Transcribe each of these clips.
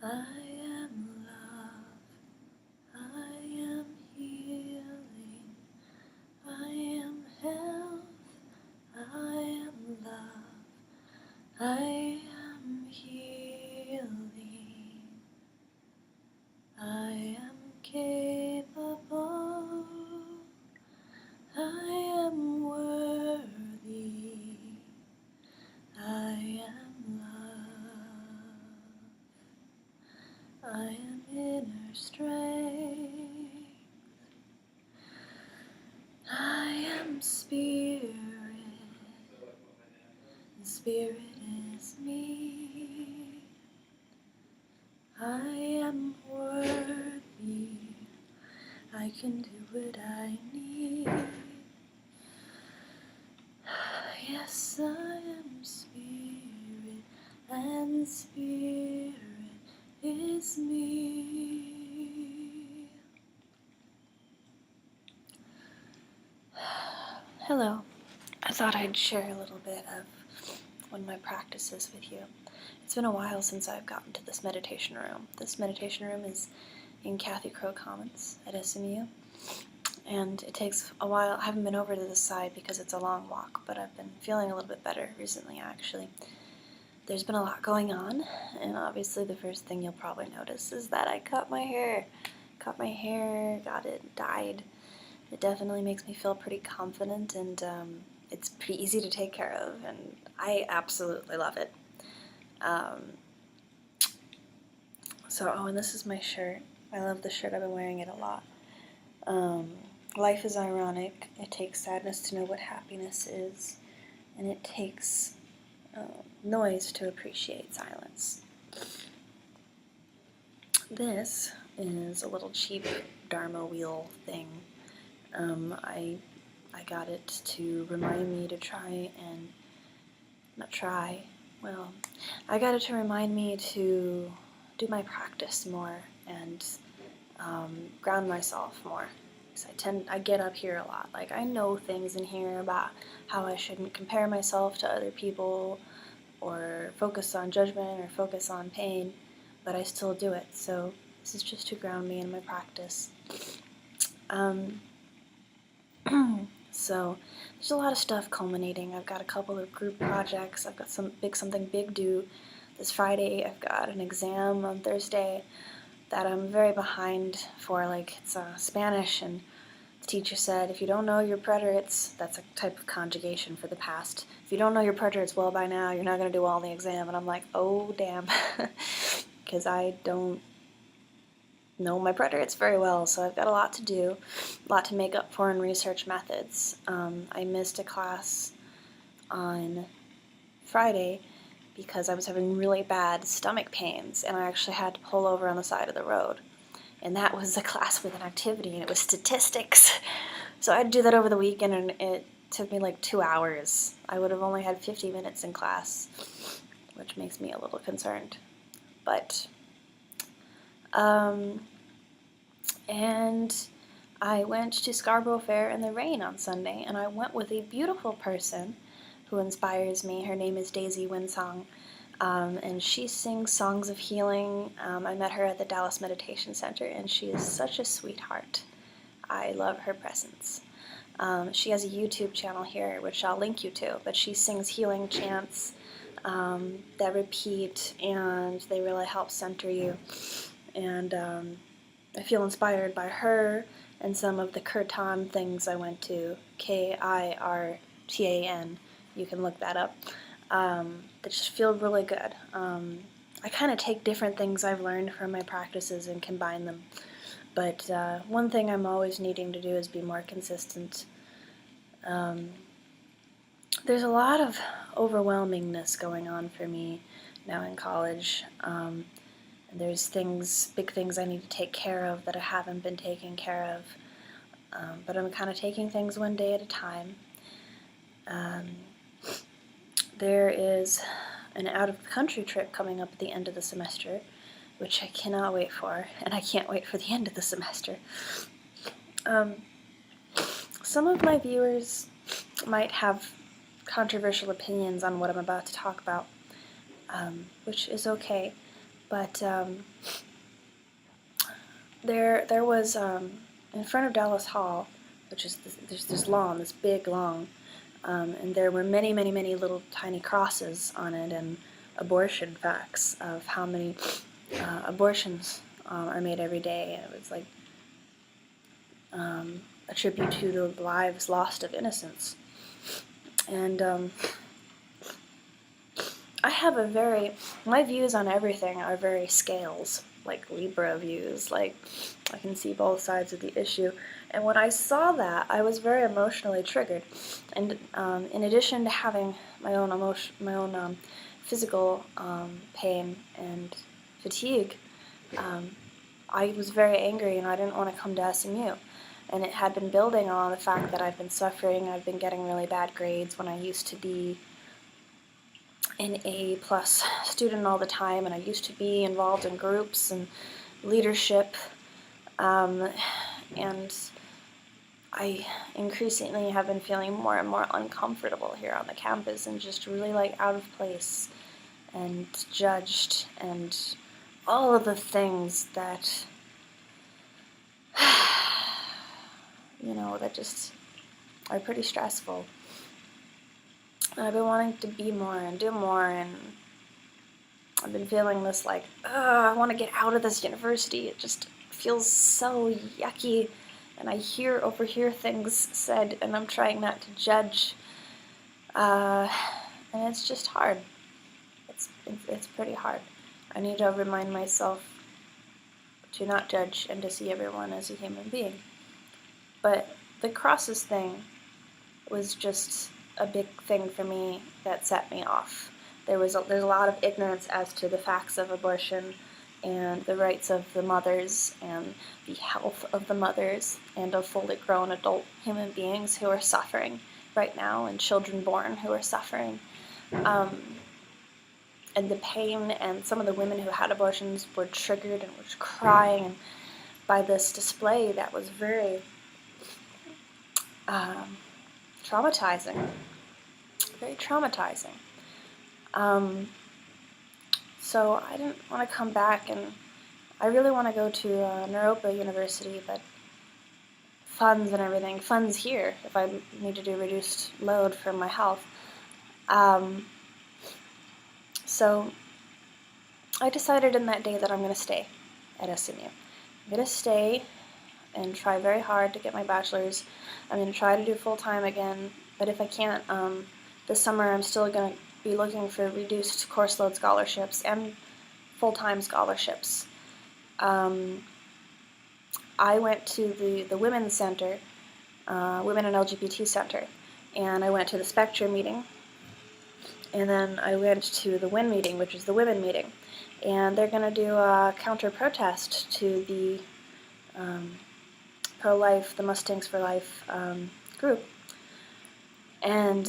I am love, I am healing, I am health, I am love, I am healing, I am capable, I am worthy, I am love, I am inner strength, I am spirit, and spirit is me. I am worthy, I can do what I need. Yes, I am spirit, and spirit is me. Hello. I thought I'd share a little bit of one of my practices with you. It's been a while since I've gotten to this meditation room. This meditation room is in Kathy Crow Commons at SMU, and it takes a while. I haven't been over to this side because it's a long walk, but I've been feeling a little bit better recently, actually. There's been a lot going on, and obviously the first thing you'll probably notice is that I cut my hair. Got it dyed. It definitely makes me feel pretty confident, and it's pretty easy to take care of, and I absolutely love it. And this is my shirt. I love the shirt. I've been wearing it a lot. Life is ironic. It takes sadness to know what happiness is, and it takes noise to appreciate silence. This is a little cheap Dharma wheel thing. I got it to remind me to I got it to remind me to do my practice more and ground myself more. Because I get up here a lot. Like, I know things in here about how I shouldn't compare myself to other people or focus on judgment or focus on pain, but I still do it. So this is just to ground me in my practice. So there's a lot of stuff culminating. I've got a couple of group projects. I've got something big due this Friday. I've got an exam on Thursday that I'm very behind for. Like, it's Spanish, and the teacher said, if you don't know your preterites, that's a type of conjugation for the past. If you don't know your preterites well by now, you're not going to do well on the exam. And I'm like, oh, damn, because I don't know my preterites very well, so I've got a lot to do, a lot to make up for in research methods. I missed a class on Friday because I was having really bad stomach pains, and I actually had to pull over on the side of the road. And that was a class with an activity, and it was statistics. So I had to do that over the weekend, and it took me like 2 hours. I would have only had 50 minutes in class, which makes me a little concerned. But and I went to Scarborough Fair in the rain on Sunday, and I went with a beautiful person who inspires me. Her name is Daisy Windsong, and she sings songs of healing. I met her at the Dallas Meditation Center, and she is such a sweetheart. I love her presence. She has a YouTube channel here, which I'll link you to, but she sings healing chants that repeat, and they really help center you. And I feel inspired by her and some of the kirtan things I went to, Kirtan, you can look that up, that just feel really good. I kind of take different things I've learned from my practices and combine them, but one thing I'm always needing to do is be more consistent. There's a lot of overwhelmingness going on for me now in college. There's big things I need to take care of that I haven't been taking care of, but I'm kind of taking things one day at a time. There is an out-of-the-country trip coming up at the end of the semester, which I cannot wait for, and I can't wait for the end of the semester. Some of my viewers might have controversial opinions on what I'm about to talk about, which is okay. But there was in front of Dallas Hall, which is there's this lawn, this big lawn, and there were many, many, many little tiny crosses on it and abortion facts of how many abortions are made every day. And it was like a tribute to the lives lost of innocence. And I have my views on everything are very scales, like Libra views, like I can see both sides of the issue. And when I saw that, I was very emotionally triggered. And in addition to having my own physical pain and fatigue, I was very angry and I didn't want to come to SMU. And it had been building on the fact that I've been suffering. I've been getting really bad grades when I used to be an A-plus student all the time, and I used to be involved in groups and leadership, and I increasingly have been feeling more and more uncomfortable here on the campus and just really like out of place and judged and all of the things that that just are pretty stressful. And I've been wanting to be more and do more, and I've been feeling this like, I want to get out of this university. It just feels so yucky, and I overhear things said, and I'm trying not to judge, and it's just hard. It's pretty hard. I need to remind myself to not judge and to see everyone as a human being. But the crosses thing was just a big thing for me that set me off. There's a lot of ignorance as to the facts of abortion and the rights of the mothers and the health of the mothers and of fully grown adult human beings who are suffering right now, and children born who are suffering. And the pain, and some of the women who had abortions were triggered and were crying by this display that was very traumatizing. Very traumatizing. So I didn't want to come back, and I really want to go to Commuter University, but funds here if I need to do reduced load for my health. So I decided in that day that I'm going to stay at SMU. I'm going to stay and try very hard to get my bachelor's. I'm going to try to do full-time again, but if I can't, this summer I'm still going to be looking for reduced course load scholarships and full-time scholarships. I went to the Women's Center, Women and LGBT Center, and I went to the Spectrum meeting, and then I went to the WIN meeting, which is the women meeting, and they're going to do a counter-protest to the pro-life, the Mustangs for Life group. And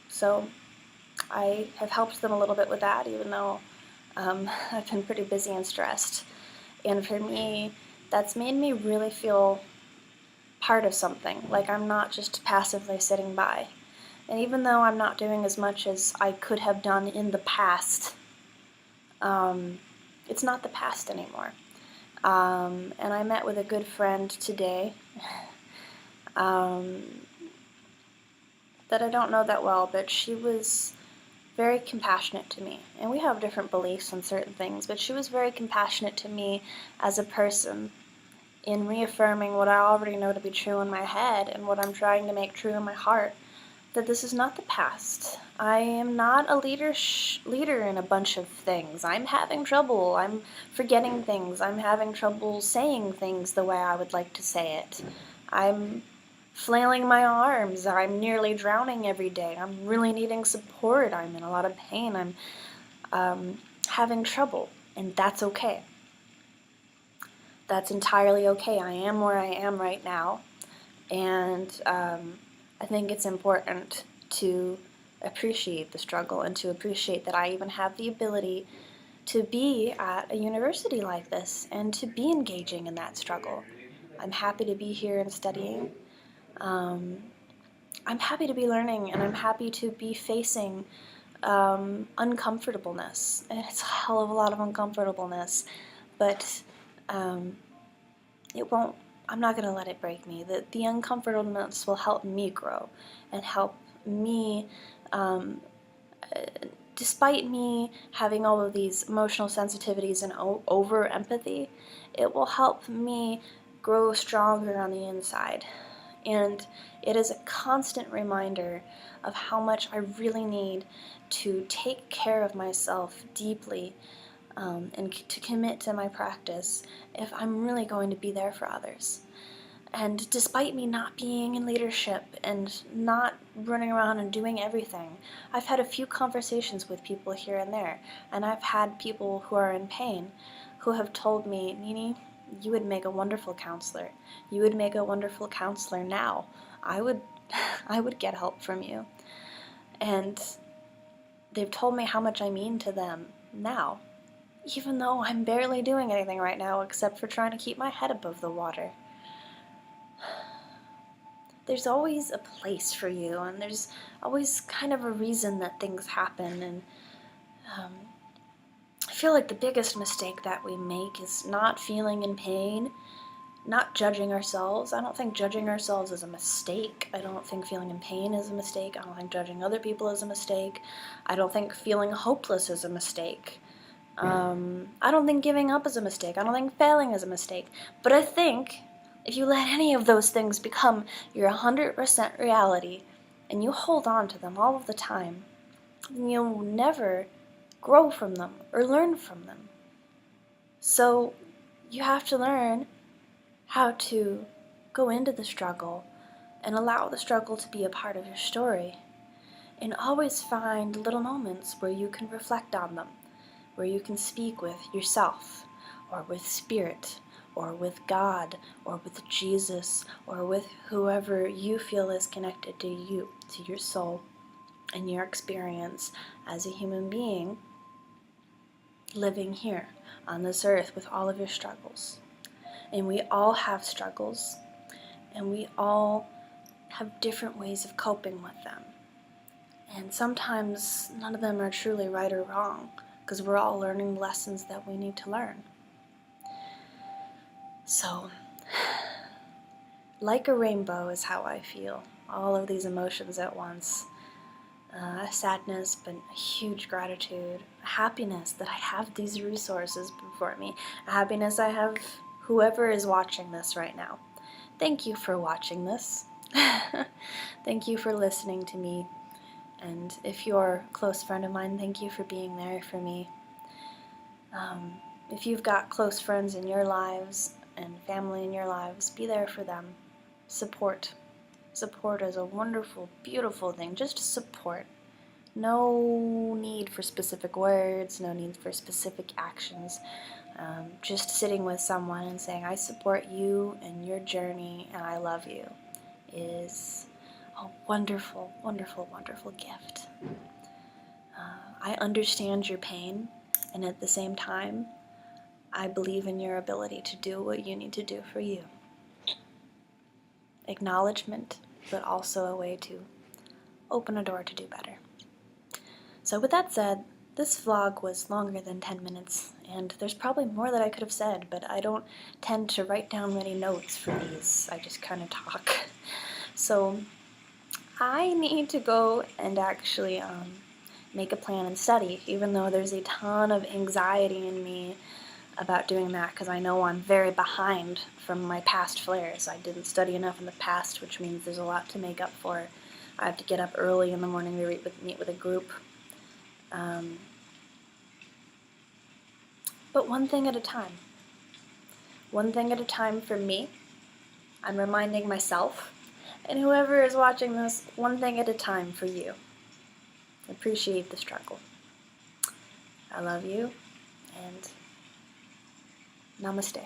so I have helped them a little bit with that, even though I've been pretty busy and stressed. And for me, that's made me really feel part of something, like I'm not just passively sitting by. And even though I'm not doing as much as I could have done in the past, it's not the past anymore. And I met with a good friend today that I don't know that well, but she was very compassionate to me. And we have different beliefs on certain things, but she was very compassionate to me as a person in reaffirming what I already know to be true in my head and what I'm trying to make true in my heart, that this is not the past. I am not a leader in a bunch of things. I'm having trouble. I'm forgetting things. I'm having trouble saying things the way I would like to say it. I'm flailing my arms. I'm nearly drowning every day. I'm really needing support. I'm in a lot of pain. I'm having trouble, and that's okay. That's entirely okay. I am where I am right now, and I think it's important to appreciate the struggle and to appreciate that I even have the ability to be at a university like this and to be engaging in that struggle. I'm happy to be here and studying. I'm happy to be learning, and I'm happy to be facing uncomfortableness, and it's a hell of a lot of uncomfortableness, but it won't, I'm not going to let it break me. The uncomfortableness will help me grow and help me, despite me having all of these emotional sensitivities and over empathy, it will help me grow stronger on the inside. And it is a constant reminder of how much I really need to take care of myself deeply, and to commit to my practice if I'm really going to be there for others. And despite me not being in leadership and not running around and doing everything, I've had a few conversations with people here and there, and I've had people who are in pain who have told me, Nini, you would make a wonderful counselor. You would make a wonderful counselor now. I would get help from you. And they've told me how much I mean to them now, even though I'm barely doing anything right now except for trying to keep my head above the water. There's always a place for you, and there's always kind of a reason that things happen, and I feel like the biggest mistake that we make is not feeling in pain, not judging ourselves. I don't think judging ourselves is a mistake. I don't think feeling in pain is a mistake. I don't think judging other people is a mistake. I don't think feeling hopeless is a mistake. I don't think giving up is a mistake. I don't think failing is a mistake. But I think if you let any of those things become your 100% reality and you hold on to them all of the time, then you'll never grow from them or learn from them. So you have to learn how to go into the struggle and allow the struggle to be a part of your story, and always find little moments where you can reflect on them, where you can speak with yourself, or with spirit, or with God, or with Jesus, or with whoever you feel is connected to you, to your soul, and your experience as a human being living here on this earth with all of your struggles. And we all have struggles, and we all have different ways of coping with them. And sometimes none of them are truly right or wrong, because we're all learning lessons that we need to learn. So, like a rainbow is how I feel. All of these emotions at once. Sadness, but a huge gratitude. Happiness that I have these resources before me. Happiness I have whoever is watching this right now. Thank you for watching this. Thank you for listening to me. And if you're a close friend of mine, thank you for being there for me. If you've got close friends in your lives and family in your lives, be there for them. Support. Support is a wonderful, beautiful thing. Just support. No need for specific words, no need for specific actions. Just sitting with someone and saying, I support you and your journey and I love you is a wonderful, wonderful, wonderful gift. I understand your pain, and at the same time, I believe in your ability to do what you need to do for you. Acknowledgement, but also a way to open a door to do better. So with that said, this vlog was longer than 10 minutes, and there's probably more that I could have said, but I don't tend to write down many notes for these. I just kind of talk. So I need to go and actually make a plan and study, even though there's a ton of anxiety in me about doing that, because I know I'm very behind from my past flares. I didn't study enough in the past, which means there's a lot to make up for. I have to get up early in the morning to meet with a group. But one thing at a time. One thing at a time for me. I'm reminding myself, and whoever is watching this, one thing at a time for you. Appreciate the struggle. I love you, and namaste.